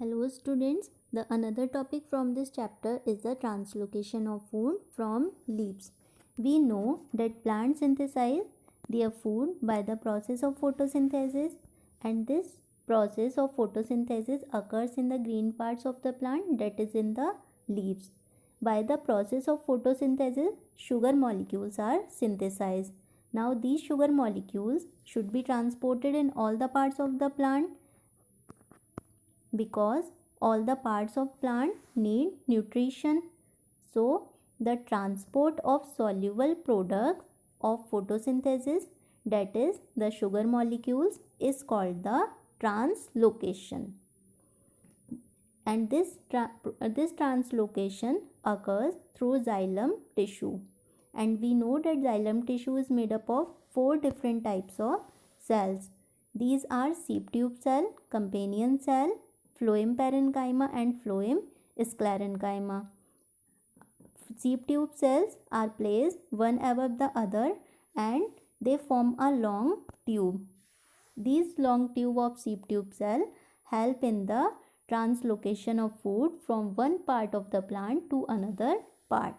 Hello students, the another topic from this chapter is the translocation of food from leaves. We know that plants synthesize their food by the process of photosynthesis, and this process of photosynthesis occurs in the green parts of the plant, that is in the leaves. By the process of photosynthesis, sugar molecules are synthesized. Now these sugar molecules should be transported in all the parts of the plant because all the parts of plant need nutrition. So the transport of soluble products of photosynthesis, that is the sugar molecules, is called the translocation. And this translocation occurs through xylem tissue. And we know that xylem tissue is made up of 4 different types of cells. These are seed tube cell, companion cell, phloem parenchyma and phloem sclerenchyma. Seed tube cells are placed one above the other and they form a long tube. These long tube of seed tube cell help in the translocation of food from one part of the plant to another part.